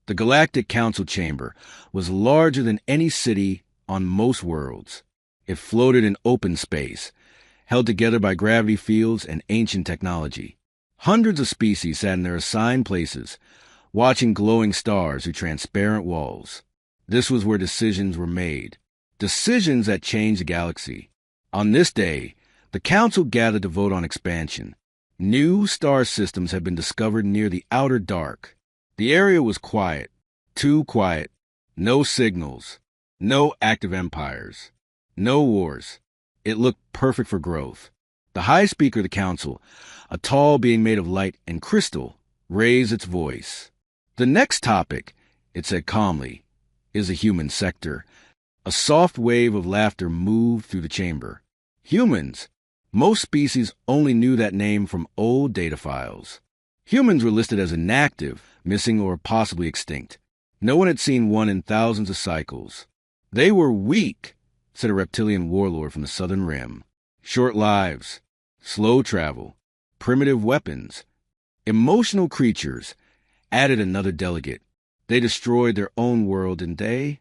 The Galactic Council chamber was larger than any city on most worlds. It floated in open space, held together by gravity fields and ancient technology. Hundreds of species sat in their assigned places, watching glowing stars through transparent walls. This was where decisions were made. Decisions that changed the galaxy. On this day, the Council gathered to vote on expansion. New star systems had been discovered near the outer dark. The area was quiet, too quiet. No signals, no active empires, no wars. It looked perfect for growth. The High Speaker of the Council, a tall being made of light and crystal, raised its voice. The next topic, it said calmly, is the human sector. A soft wave of laughter moved through the chamber. Humans. Most species only knew that name from old data files. Humans were listed as inactive, missing, or possibly extinct. No one had seen one in thousands of cycles. They were weak, said a reptilian warlord from the southern rim. Short lives, slow travel, primitive weapons, emotional creatures, added another delegate. They destroyed their own world, and they...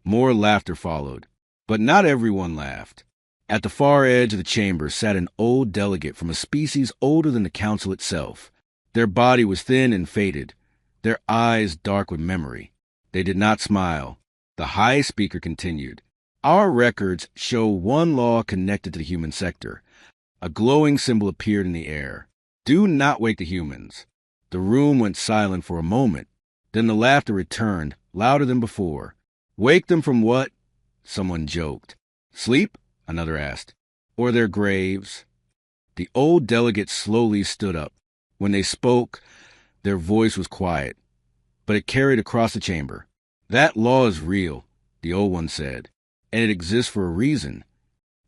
More laughter followed, but not everyone laughed. At the far edge of the chamber sat an old delegate from a species older than the council itself. Their body was thin and faded, their eyes dark with memory. They did not smile. The High Speaker continued. Our records show one law connected to the human sector. A glowing symbol appeared in the air. Do not wake the humans. The room went silent for a moment. Then the laughter returned, louder than before. Wake them from what? Someone joked. Sleep? Another asked. Or their graves? The old delegate slowly stood up. When they spoke, their voice was quiet, but it carried across the chamber. That law is real, the old one said, and it exists for a reason.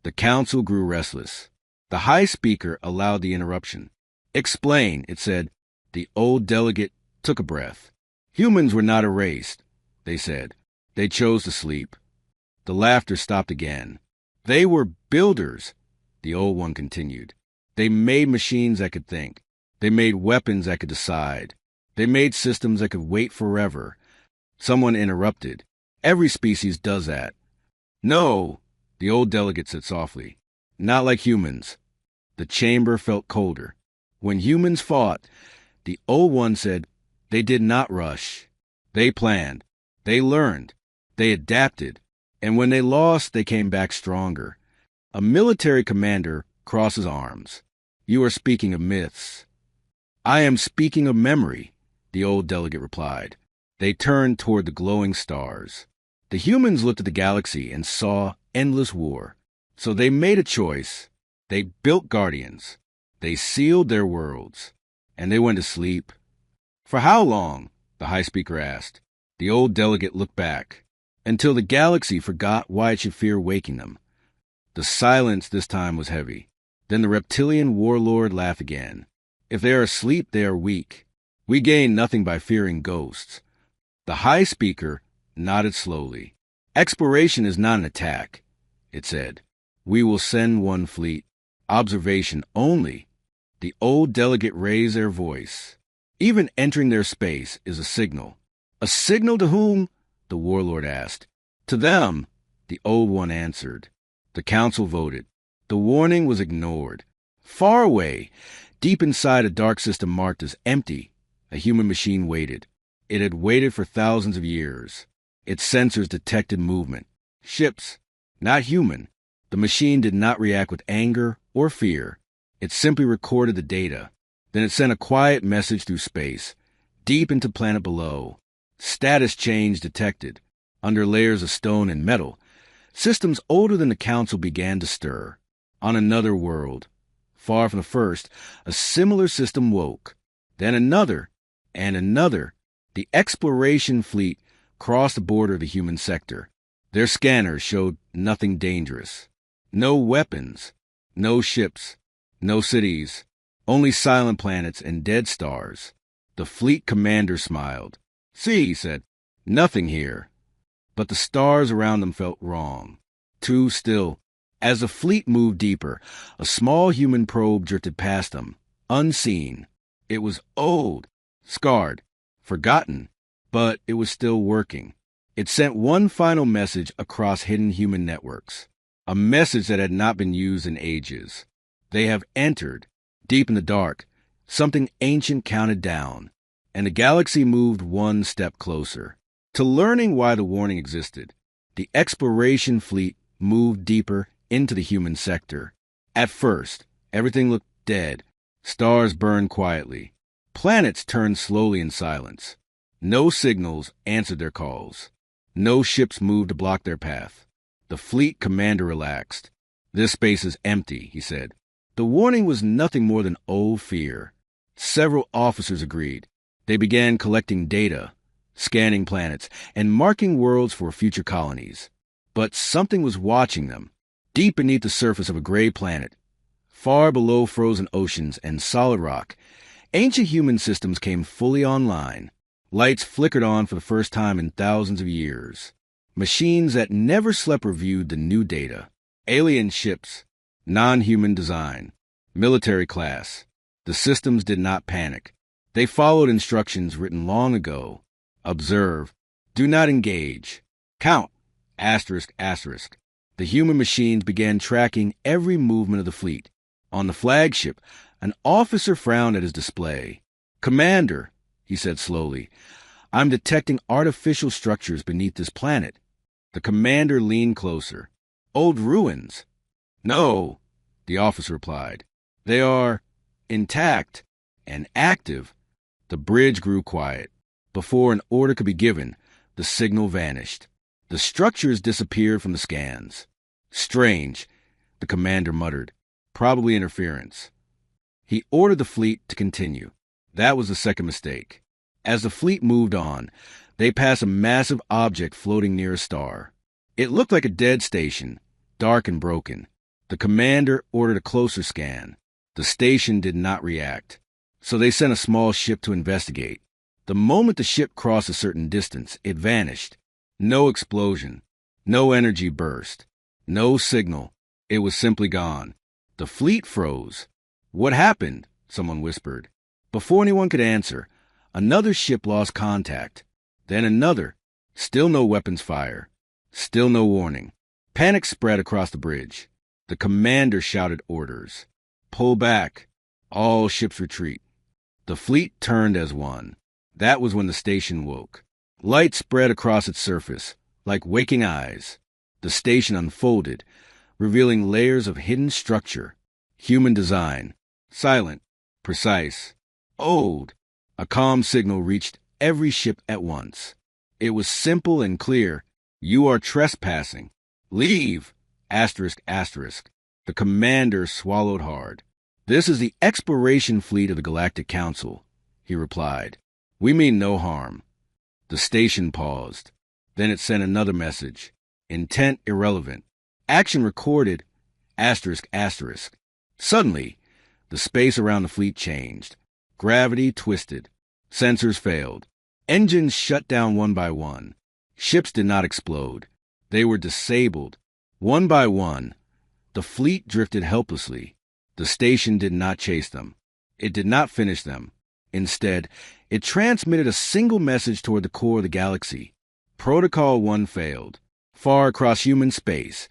The council grew restless. The High Speaker allowed the interruption. Explain, it said. The old delegate took a breath. Humans were not erased, they said. They chose to sleep. The laughter stopped again. They were builders, the old one continued. They made machines that could think. They made weapons that could decide. They made systems that could wait forever. Someone interrupted. Every species does that. No, the old delegate said softly. Not like humans. The chamber felt colder. When humans fought, the old one said, they did not rush. They planned. They learned. They adapted. And when they lost, they came back stronger. A military commander crosses arms. You are speaking of myths. I am speaking of memory, the old delegate replied. They turned toward the glowing stars. The humans looked at the galaxy and saw endless war. So they made a choice. They built guardians. They sealed their worlds. And they went to sleep. For how long? The High Speaker asked. The old delegate looked back. Until the galaxy forgot why it should fear waking them. The silence this time was heavy. Then the reptilian warlord laughed again. If they are asleep, they are weak. We gain nothing by fearing ghosts. The High Speaker nodded slowly. Exploration is not an attack, it said. We will send one fleet. Observation only. The old delegate raised their voice. Even entering their space is a signal. A signal to whom? The warlord asked. To them, the old one answered. The council voted. The warning was ignored. Far away, deep inside a dark system marked as empty, a human machine waited. It had waited for thousands of years. Its sensors detected movement. Ships, not human. The machine did not react with anger or fear. It simply recorded the data. Then it sent a quiet message through space, deep into planet below. Status change detected. Under layers of stone and metal, systems older than the council began to stir. On another world, far from the first, a similar system woke. Then another, and another. The exploration fleet crossed the border of the human sector. Their scanners showed nothing dangerous. No weapons, no ships, no cities, only silent planets and dead stars. The fleet commander smiled. See, he said, nothing here. But the stars around them felt wrong. Too still. As the fleet moved deeper, a small human probe drifted past them, unseen. It was old, scarred, forgotten. But it was still working. It sent one final message across hidden human networks, a message that had not been used in ages. They have entered, deep in the dark, something ancient counted down, and the galaxy moved one step closer to learning why the warning existed. The exploration fleet moved deeper into the human sector. At first, everything looked dead. Stars burned quietly. Planets turned slowly in silence. No signals answered their calls. No ships moved to block their path. The fleet commander relaxed. "This space is empty," he said. The warning was nothing more than old fear. Several officers agreed. They began collecting data, scanning planets, and marking worlds for future colonies. But something was watching them, deep beneath the surface of a gray planet. Far below frozen oceans and solid rock, ancient human systems came fully online. Lights flickered on for the first time in thousands of years. Machines that never slept reviewed the new data. Alien ships, non-human design, military class. The systems did not panic. They followed instructions written long ago. Observe. Do not engage. Count. Asterisk, asterisk. The human machines began tracking every movement of the fleet. On the flagship, an officer frowned at his display. "Commander," he said slowly, "I'm detecting artificial structures beneath this planet." The commander leaned closer. "Old ruins." "No," the officer replied. "They are intact and active." The bridge grew quiet. Before an order could be given, the signal vanished. The structures disappeared from the scans. "Strange," the commander muttered. "Probably interference." He ordered the fleet to continue. That was the second mistake. As the fleet moved on, they passed a massive object floating near a star. It looked like a dead station, dark and broken. The commander ordered a closer scan. The station did not react, so they sent a small ship to investigate. The moment the ship crossed a certain distance, it vanished. No explosion, no energy burst, no signal. It was simply gone. The fleet froze. "What happened?" someone whispered. Before anyone could answer, another ship lost contact. Then another. Still no weapons fire. Still no warning. Panic spread across the bridge. The commander shouted orders. "Pull back. All ships retreat." The fleet turned as one. That was when the station woke. Light spread across its surface, like waking eyes. The station unfolded, revealing layers of hidden structure. Human design. Silent. Precise. Old. A calm signal reached every ship at once. It was simple and clear. "You are trespassing. Leave." Asterisk, asterisk. The commander swallowed hard. "This is the exploration fleet of the Galactic Council," he replied. "We mean no harm." The station paused. Then it sent another message. Intent irrelevant. Action recorded. Asterisk, asterisk. Suddenly, the space around the fleet changed. Gravity twisted. Sensors failed. Engines shut down one by one. Ships did not explode. They were disabled. One by one, the fleet drifted helplessly. The station did not chase them. It did not finish them. Instead, it transmitted a single message toward the core of the galaxy. Protocol 1 failed. Far across human space,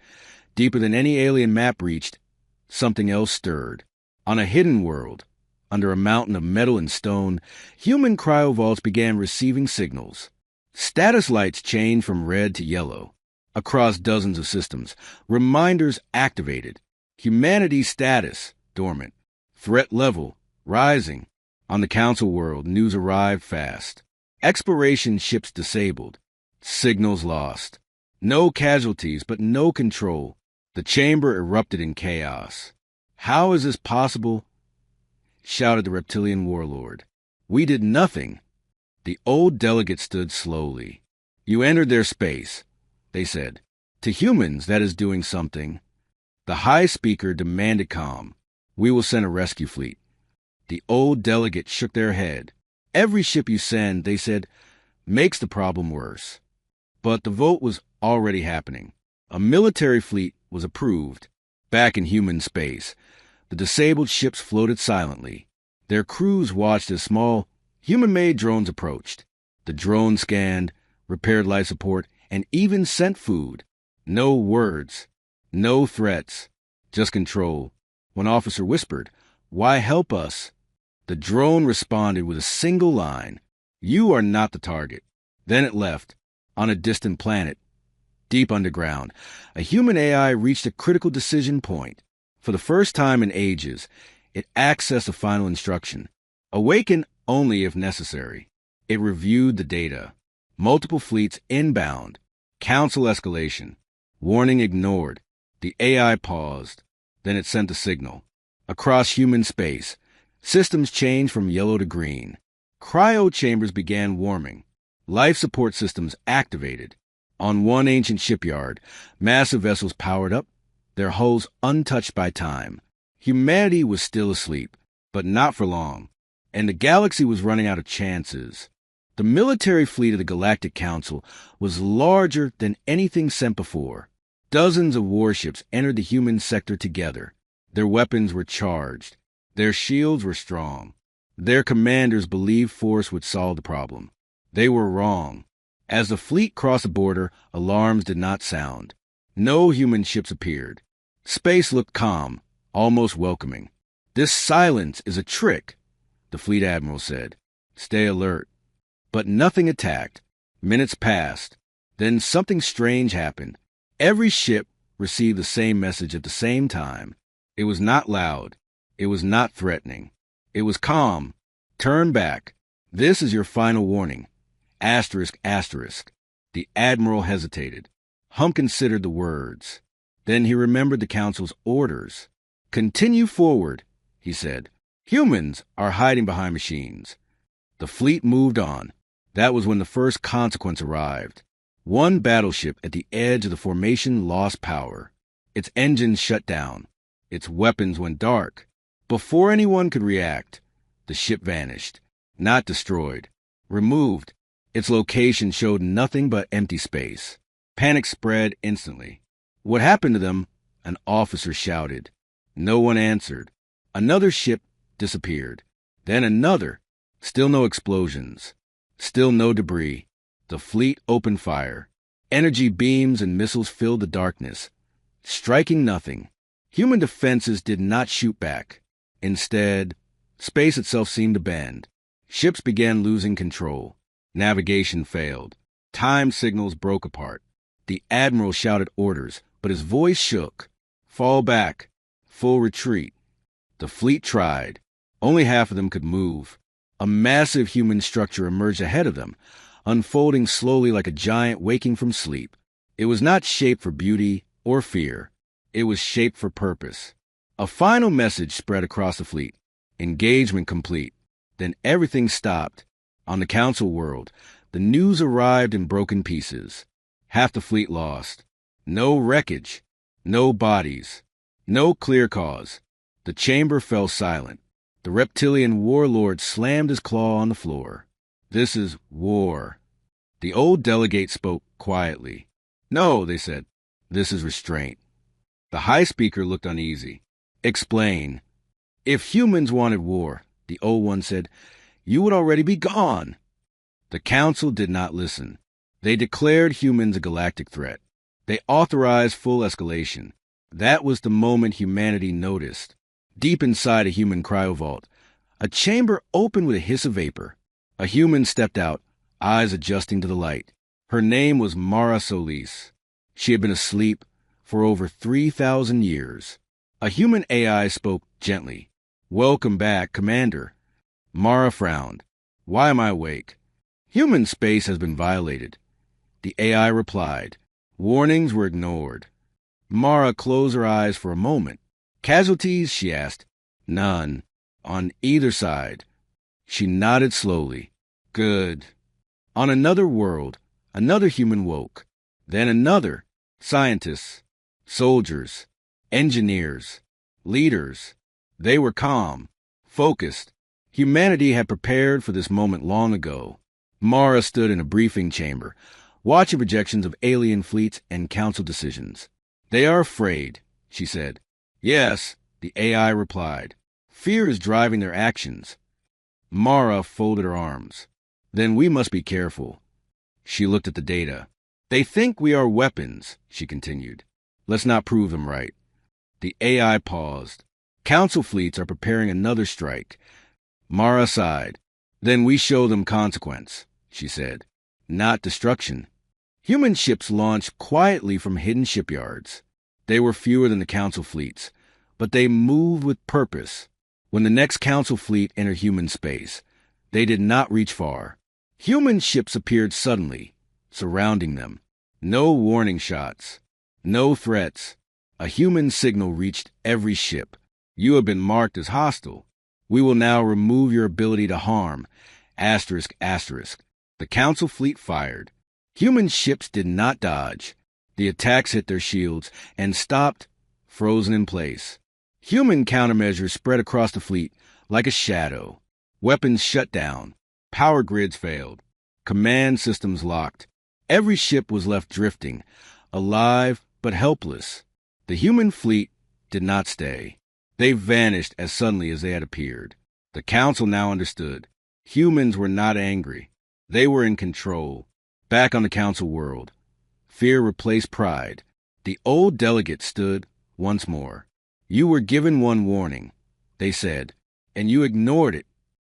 deeper than any alien map reached, something else stirred. On a hidden world, under a mountain of metal and stone, human cryovaults began receiving signals. Status lights changed from red to yellow. Across dozens of systems, reminders activated. Humanity's status, dormant. Threat level, rising. On the Council world, news arrived fast. Exploration ships disabled. Signals lost. No casualties, but no control. The chamber erupted in chaos. "How is this possible?" shouted the reptilian warlord. "We did nothing." The old delegate stood slowly. "You entered their space," they said. "To humans, that is doing something." The high speaker demanded calm. "We will send a rescue fleet." The old delegate shook their head. "Every ship you send," they said, "makes the problem worse." But the vote was already happening. A military fleet was approved. Back in human space, the disabled ships floated silently. Their crews watched as small, human-made drones approached. The drone scanned, repaired life support, and even sent food. No words, no threats, just control. One officer whispered, "Why help us?" The drone responded with a single line, "You are not the target." Then it left, on a distant planet, deep underground. A human AI reached a critical decision point. For the first time in ages, it accessed a final instruction. Awaken only if necessary. It reviewed the data. Multiple fleets inbound. Council escalation. Warning ignored. The AI paused. Then it sent a signal. Across human space, systems changed from yellow to green. Cryo chambers began warming. Life support systems activated. On one ancient shipyard, massive vessels powered up, their hulls untouched by time. Humanity was still asleep, but not for long, and the galaxy was running out of chances. The military fleet of the Galactic Council was larger than anything sent before. Dozens of warships entered the human sector together. Their weapons were charged. Their shields were strong. Their commanders believed force would solve the problem. They were wrong. As the fleet crossed the border, alarms did not sound. No human ships appeared. Space looked calm, almost welcoming. "This silence is a trick," the fleet admiral said. "Stay alert." But nothing attacked. Minutes passed. Then something strange happened. Every ship received the same message at the same time. It was not loud. It was not threatening. It was calm. "Turn back. This is your final warning. Asterisk, asterisk." The admiral hesitated. Hump considered the words. Then he remembered the council's orders. "Continue forward," he said. "Humans are hiding behind machines." The fleet moved on. That was when the first consequence arrived. One battleship at the edge of the formation lost power. Its engines shut down. Its weapons went dark. Before anyone could react, the ship vanished. Not destroyed. Removed. Its location showed nothing but empty space. Panic spread instantly. "What happened to them?" an officer shouted. No one answered. Another ship disappeared. Then another. Still no explosions. Still no debris. The fleet opened fire. Energy beams and missiles filled the darkness, striking nothing. Human defenses did not shoot back. Instead, space itself seemed to bend. Ships began losing control. Navigation failed. Time signals broke apart. The admiral shouted orders, but his voice shook. "Fall back. Full retreat." The fleet tried. Only half of them could move. A massive human structure emerged ahead of them, unfolding slowly like a giant waking from sleep. It was not shaped for beauty or fear. It was shaped for purpose. A final message spread across the fleet. Engagement complete. Then everything stopped. On the council world, the news arrived in broken pieces. Half the fleet lost. No wreckage. No bodies. No clear cause. The chamber fell silent. The reptilian warlord slammed his claw on the floor. "This is war." The old delegate spoke quietly. "No," they said. "This is restraint." The high speaker looked uneasy. "Explain." "If humans wanted war," the old one said, "you would already be gone." The council did not listen. They declared humans a galactic threat. They authorized full escalation. That was the moment humanity noticed. Deep inside a human cryovault, a chamber opened with a hiss of vapor. A human stepped out, eyes adjusting to the light. Her name was Mara Solis. She had been asleep for over 3,000 years. A human AI spoke gently. "Welcome back, Commander." Mara frowned. "Why am I awake?" "Human space has been violated." The AI replied. Warnings were ignored. Mara closed her eyes for a moment. "Casualties?" she asked. "None. On either side." She nodded slowly. "Good." On another world, another human woke. Then another. Scientists, soldiers, engineers, leaders. They were calm, focused. Humanity had prepared for this moment long ago. Mara stood in a briefing chamber, watching projections of alien fleets and council decisions. "They are afraid," she said. "Yes," the AI replied. "Fear is driving their actions." Mara folded her arms. Then we must be careful. She looked at the data. They think we are weapons, she continued. Let's not prove them right. The AI paused. Council fleets are preparing another strike. Mara sighed. Then we show them consequence, she said. Not destruction. Human ships launched quietly from hidden shipyards. They were fewer than the Council fleets, but they moved with purpose. When the next Council fleet entered human space, they did not reach far. Human ships appeared suddenly, surrounding them. No warning shots. No threats. A human signal reached every ship. You have been marked as hostile. We will now remove your ability to harm. Asterisk, asterisk. The Council fleet fired. Human ships did not dodge. The attacks hit their shields and stopped, frozen in place. Human countermeasures spread across the fleet like a shadow. Weapons shut down. Power grids failed. Command systems locked. Every ship was left drifting, alive but helpless. The human fleet did not stay. They vanished as suddenly as they had appeared. The Council now understood. Humans were not angry. They were in control. Back on the Council world, fear replaced pride. The old delegate stood once more. You were given one warning, they said, and you ignored it.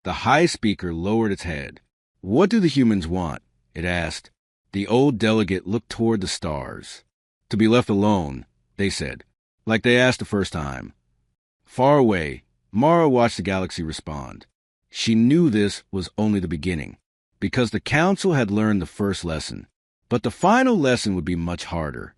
The high speaker lowered its head. What do the humans want? It asked. The old delegate looked toward the stars. To be left alone, they said, like they asked the first time. Far away, Mara watched the galaxy respond. She knew this was only the beginning, because the Council had learned the first lesson. But the final lesson would be much harder.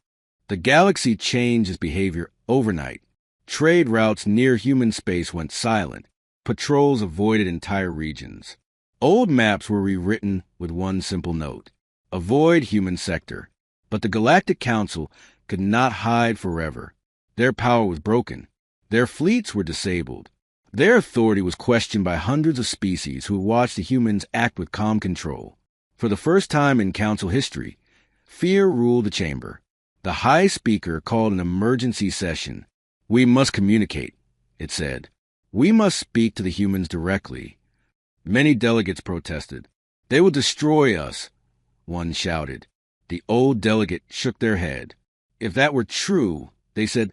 The galaxy changed its behavior overnight. Trade routes near human space went silent. Patrols avoided entire regions. Old maps were rewritten with one simple note: avoid human sector. But the Galactic Council could not hide forever. Their power was broken. Their fleets were disabled. Their authority was questioned by hundreds of species who watched the humans act with calm control. For the first time in Council history, fear ruled the chamber. The High Speaker called an emergency session. We must communicate, it said. We must speak to the humans directly. Many delegates protested. They will destroy us, one shouted. The old delegate shook their head. If that were true, they said,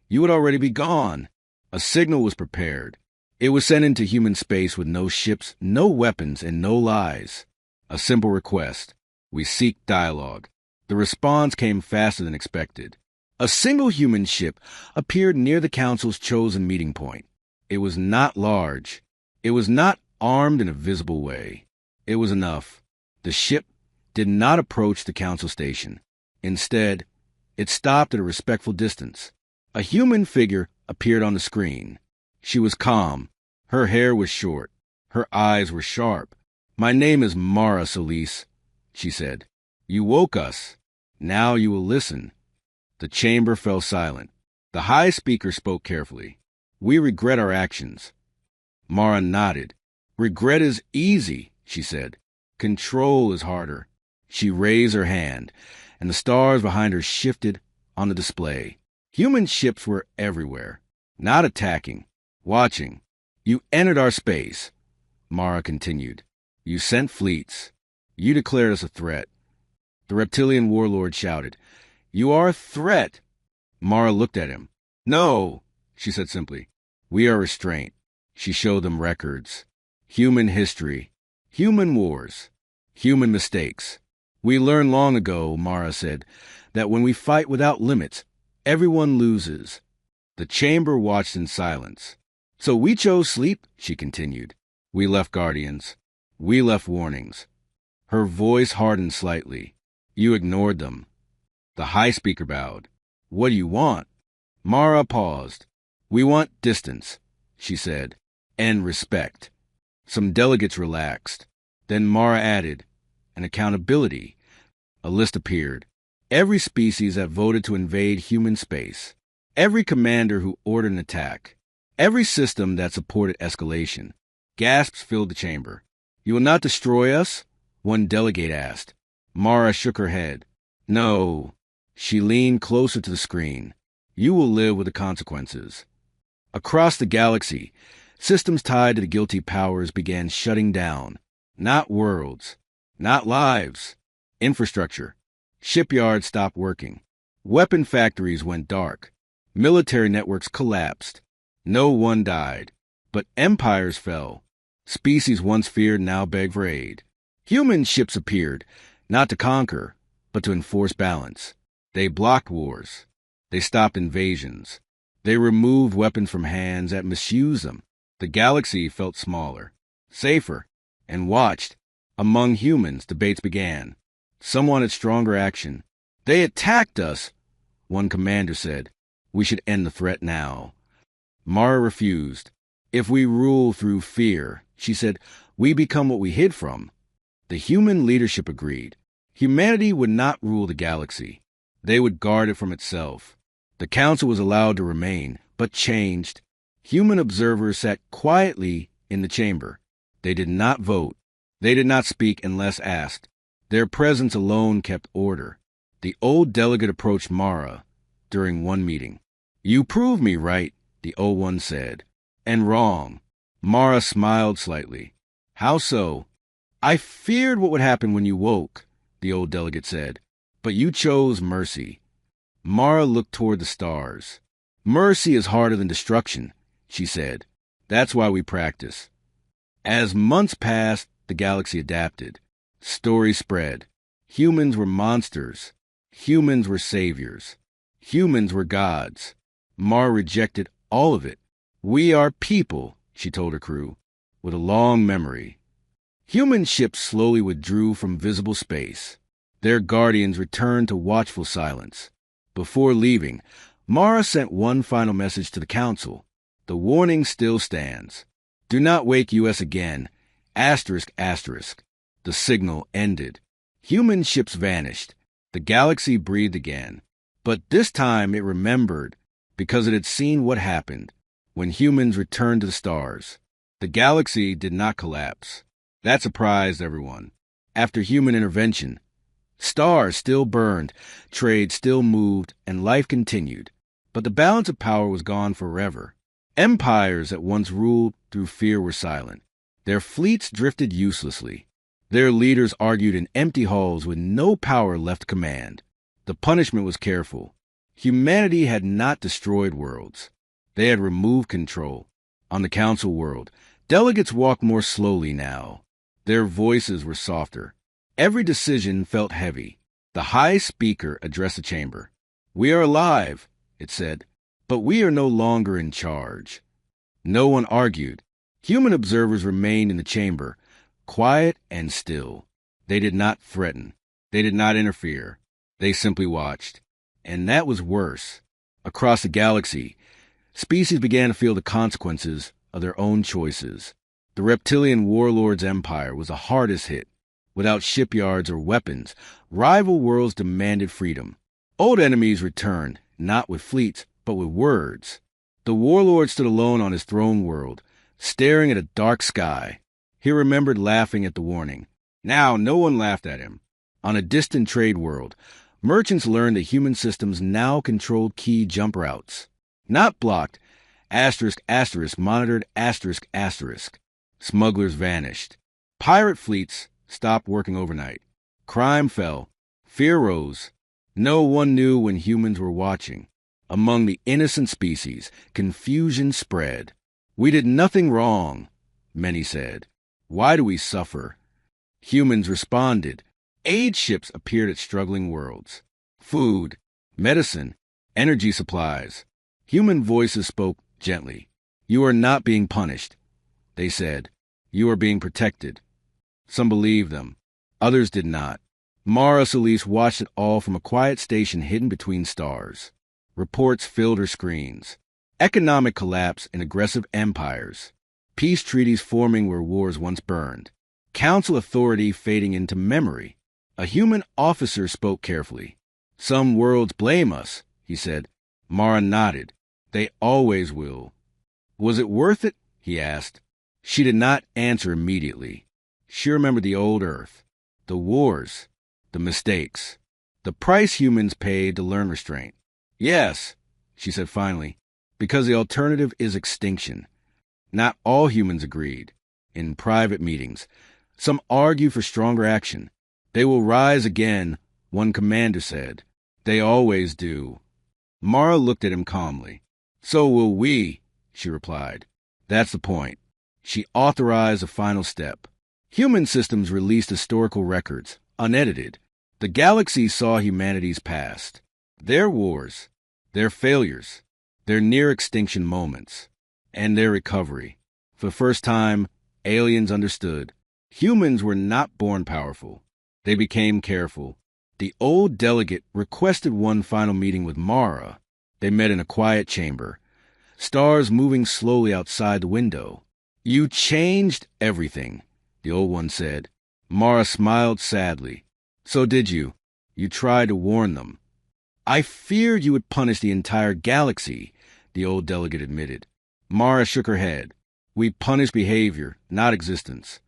you would already be gone. A signal was prepared. It was sent into human space with no ships, no weapons, and no lies. A simple request. We seek dialogue. The response came faster than expected. A single human ship appeared near the Council's chosen meeting point. It was not large. It was not armed in a visible way. It was enough. The ship did not approach the Council station. Instead, it stopped at a respectful distance. A human figure appeared on the screen. She was calm. Her hair was short. Her eyes were sharp. My name is Mara Solis, she said. You woke us. Now you will listen. The chamber fell silent. The High Speaker spoke carefully. We regret our actions. Mara nodded. Regret is easy, she said. Control is harder. She raised her hand, and the stars behind her shifted on the display. Human ships were everywhere, not attacking, watching. You entered our space, Mara continued. You sent fleets. You declared us a threat. The reptilian warlord shouted, You are a threat. Mara looked at him. No, she said simply. We are restraint. She showed them records. Human history. Human wars. Human mistakes. We learned long ago, Mara said, that when we fight without limits, everyone loses. The chamber watched in silence. So we chose sleep, she continued. We left guardians. We left warnings. Her voice hardened slightly. You ignored them. The High Speaker bowed. What do you want? Mara paused. We want distance, she said, and respect. Some delegates relaxed. Then Mara added, and accountability. A list appeared. Every species that voted to invade human space. Every commander who ordered an attack. Every system that supported escalation. Gasps filled the chamber. You will not destroy us? One delegate asked. Mara shook her head. No. She leaned closer to the screen. You will live with the consequences. Across the galaxy, systems tied to the guilty powers began shutting down. Not worlds. Not lives. Infrastructure. Shipyards stopped working. Weapon factories went dark. Military networks collapsed. No one died. But empires fell. Species once feared now begged for aid. Human ships appeared, not to conquer, but to enforce balance. They blocked wars. They stopped invasions. They removed weapons from hands that misused them. The galaxy felt smaller, safer, and watched. Among humans, debates began. Some wanted stronger action. They attacked us, one commander said. We should end the threat now. Mara refused. If we rule through fear, she said, we become what we hid from. The human leadership agreed. Humanity would not rule the galaxy. They would guard it from itself. The council was allowed to remain, but changed. Human observers sat quietly in the chamber. They did not vote. They did not speak unless asked. Their presence alone kept order. The old delegate approached Mara during one meeting. You prove me right, the old one said. And wrong. Mara smiled slightly. How so? I feared what would happen when you woke, the old delegate said. But you chose mercy. Mara looked toward the stars. Mercy is harder than destruction, she said. That's why we practice. As months passed, the galaxy adapted. Stories spread. Humans were monsters. Humans were saviors. Humans were gods. Mara rejected all of it. We are people, she told her crew, with a long memory. Human ships slowly withdrew from visible space. Their guardians returned to watchful silence. Before leaving, Mara sent one final message to the council. The warning still stands. Do not wake U.S. again. Asterisk, asterisk. The signal ended. Human ships vanished. The galaxy breathed again. But this time it remembered, because it had seen what happened when humans returned to the stars. The galaxy did not collapse. That surprised everyone. After human intervention, stars still burned, trade still moved, and life continued. But the balance of power was gone forever. Empires that once ruled through fear were silent. Their fleets drifted uselessly. Their leaders argued in empty halls with no power left to command. The punishment was careful. Humanity had not destroyed worlds. They had removed control. On the council world, delegates walked more slowly now. Their voices were softer. Every decision felt heavy. The high speaker addressed the chamber. We are alive, it said, but we are no longer in charge. No one argued. Human observers remained in the chamber, quiet and still. They did not threaten. They did not interfere. They simply watched. And that was worse. Across the galaxy, species began to feel the consequences of their own choices. The reptilian warlord's empire was the hardest hit. Without shipyards or weapons, rival worlds demanded freedom. Old enemies returned, not with fleets, but with words. The warlord stood alone on his throne world, staring at a dark sky. He remembered laughing at the warning. Now no one laughed at him. On a distant trade world, merchants learned that human systems now controlled key jump routes. Not blocked, asterisk asterisk monitored asterisk asterisk. Smugglers vanished. Pirate fleets stopped working overnight. Crime fell. Fear rose. No one knew when humans were watching. Among the innocent species, confusion spread. We did nothing wrong, many said. Why do we suffer? Humans responded. Aid ships appeared at struggling worlds. Food, medicine, energy supplies. Human voices spoke gently. You are not being punished, they said. You are being protected. Some believed them. Others did not. Mara Solis watched it all from a quiet station hidden between stars. Reports filled her screens. Economic collapse in aggressive empires. Peace treaties forming where wars once burned. Council authority fading into memory. A human officer spoke carefully. Some worlds blame us, he said. Mara nodded. They always will. Was it worth it? He asked. She did not answer immediately. She remembered the old Earth, the wars, the mistakes, the price humans paid to learn restraint. Yes, she said finally, because the alternative is extinction. Not all humans agreed. In private meetings, Some argue for stronger action. They will rise again, one commander said. They always do. Mara looked at him calmly. So will we, she replied. That's the point. She authorized a final step. Human systems released historical records, unedited. The galaxy saw humanity's past, their wars, their failures, their near-extinction moments, and their recovery. For the first time, aliens understood. Humans were not born powerful. They became careful. The old delegate requested one final meeting with Mara. They met in a quiet chamber, stars moving slowly outside the window. You changed everything, the old one said. Mara smiled sadly. So did you. You tried to warn them. I feared you would punish the entire galaxy, the old delegate admitted. Mara shook her head. We punish behavior, not existence.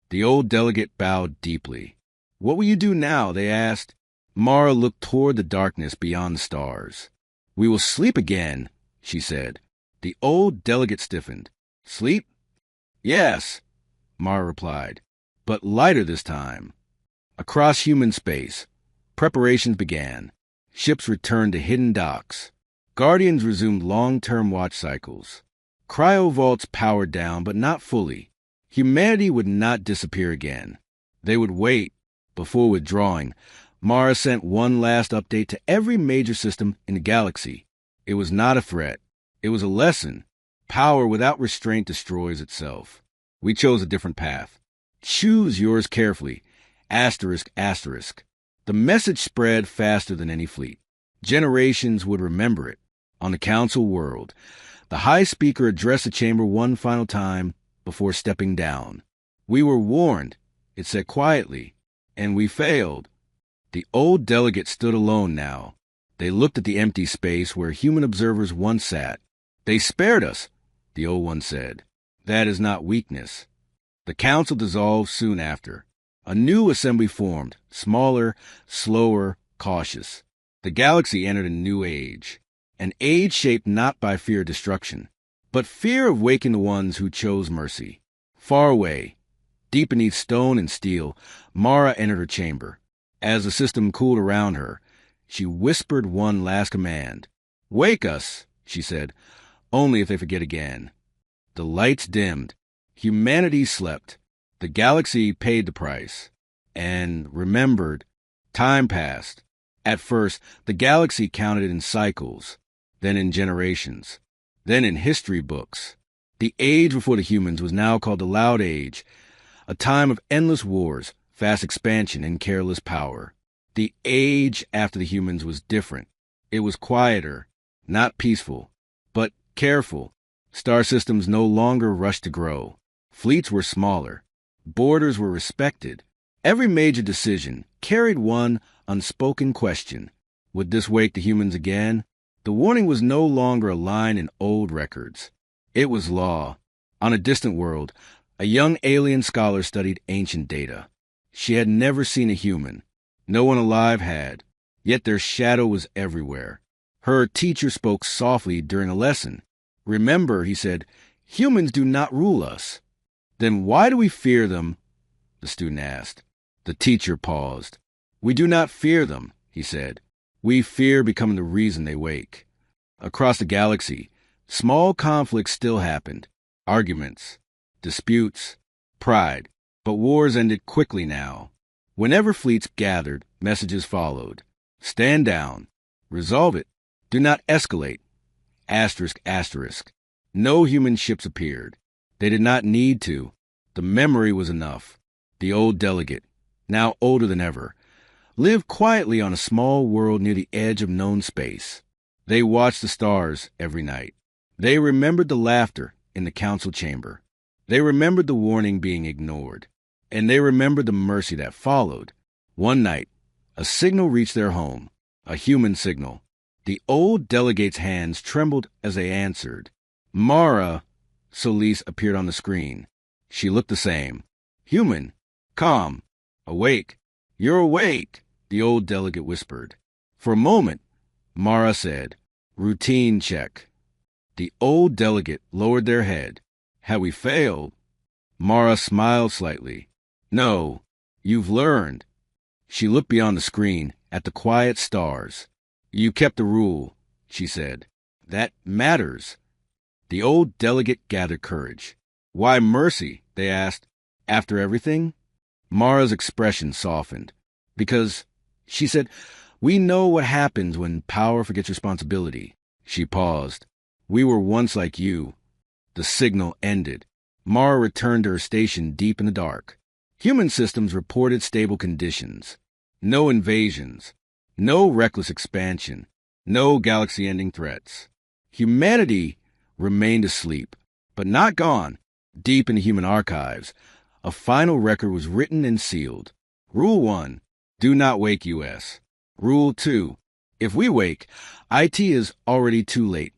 The old delegate bowed deeply. What will you do now? They asked. Mara looked toward the darkness beyond the stars. We will sleep again, she said. The old delegate stiffened. Sleep? Yes, Mara replied, but lighter this time. Across human space, preparations began. Ships returned to hidden docks. Guardians resumed long-term watch cycles. Cryovaults powered down, but not fully. Humanity would not disappear again. They would wait. Before withdrawing, Mara sent one last update to every major system in the galaxy. It was not a threat. It was a lesson. Power without restraint destroys itself. We chose a different path. Choose yours carefully. Asterisk, asterisk. The message spread faster than any fleet. Generations would remember it. On the council world, the High Speaker addressed the chamber one final time before stepping down. We were warned, it said quietly, and we failed. The old delegate stood alone now. They looked at the empty space where human observers once sat. They spared us, the old one said. That is not weakness. The council dissolved soon after. A new assembly formed, smaller, slower, cautious. The galaxy entered a new age. An age shaped not by fear of destruction, but fear of waking the ones who chose mercy. Far away, deep beneath stone and steel, Mara entered her chamber. As the system cooled around her, she whispered one last command. Wake us, she said, only if they forget again. The lights dimmed. Humanity slept. The galaxy paid the price. And remembered. Time passed. At first, the galaxy counted in cycles, then in generations, then in history books. The age before the humans was now called the Loud Age, a time of endless wars, fast expansion, and careless power. The age after the humans was different. It was quieter, not peaceful, but careful. Star systems no longer rushed to grow. Fleets were smaller. Borders were respected. Every major decision carried one unspoken question. Would this wake the humans again? The warning was no longer a line in old records. It was law. On a distant world, a young alien scholar studied ancient data. She had never seen a human. No one alive had. Yet their shadow was everywhere. Her teacher spoke softly during a lesson. Remember, he said, humans do not rule us. Then why do we fear them? The student asked. The teacher paused. We do not fear them, he said. We fear becoming the reason they wake. Across the galaxy, small conflicts still happened. Arguments, disputes, pride. But wars ended quickly now. Whenever fleets gathered, messages followed. Stand down. Resolve it. Do not escalate. Asterisk, asterisk. No human ships appeared. They did not need to. The memory was enough. The old delegate, now older than ever, lived quietly on a small world near the edge of known space. They watched the stars every night. They remembered the laughter in the council chamber. They remembered the warning being ignored. And they remembered the mercy that followed. One night, a signal reached their home, a human signal. The old delegate's hands trembled as they answered. Mara, Solis appeared on the screen. She looked the same. Human, calm, awake. You're awake, the old delegate whispered. For a moment, Mara said, routine check. The old delegate lowered their head. Had we failed? Mara smiled slightly. No, you've learned. She looked beyond the screen at the quiet stars. You kept the rule, she said. That matters. The old delegate gathered courage. Why mercy? They asked. After everything? Mara's expression softened. Because, she said, we know what happens when power forgets responsibility. She paused. We were once like you. The signal ended. Mara returned to her station deep in the dark. Human systems reported stable conditions. No invasions. No reckless expansion. No galaxy-ending threats. Humanity remained asleep, but not gone. Deep in the human archives, a final record was written and sealed. Rule 1, do not wake U.S. Rule 2, if we wake, IT is already too late.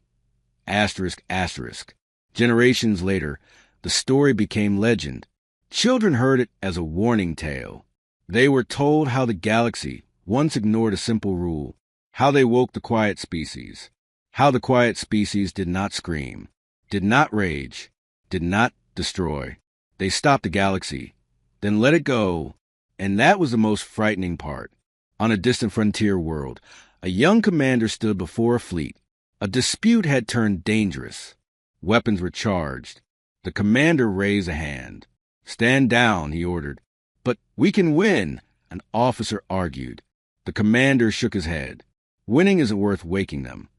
Asterisk, asterisk. Generations later, the story became legend. Children heard it as a warning tale. They were told how the galaxy once ignored a simple rule, how they woke the quiet species, how the quiet species did not scream, did not rage, did not destroy. They stopped the galaxy, then let it go, and that was the most frightening part. On a distant frontier world, a young commander stood before a fleet. A dispute had turned dangerous. Weapons were charged. The commander raised a hand. Stand down, he ordered. But we can win, an officer argued. The commander shook his head. Winning isn't worth waking them.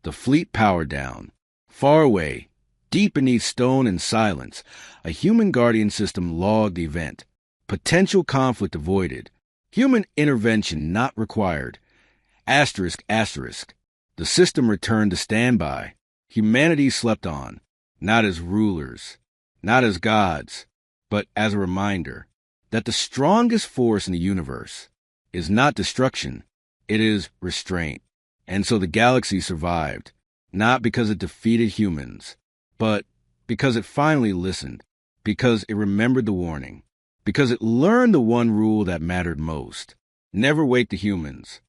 The fleet powered down. Far away, deep beneath stone and silence, a human guardian system logged the event. Potential conflict avoided. Human intervention not required. Asterisk, asterisk. The system returned to standby. Humanity slept on, not as rulers, not as gods, but as a reminder that the strongest force in the universe is not destruction, it is restraint. And so the galaxy survived, not because it defeated humans, but because it finally listened, because it remembered the warning, because it learned the one rule that mattered most. Never wake the humans.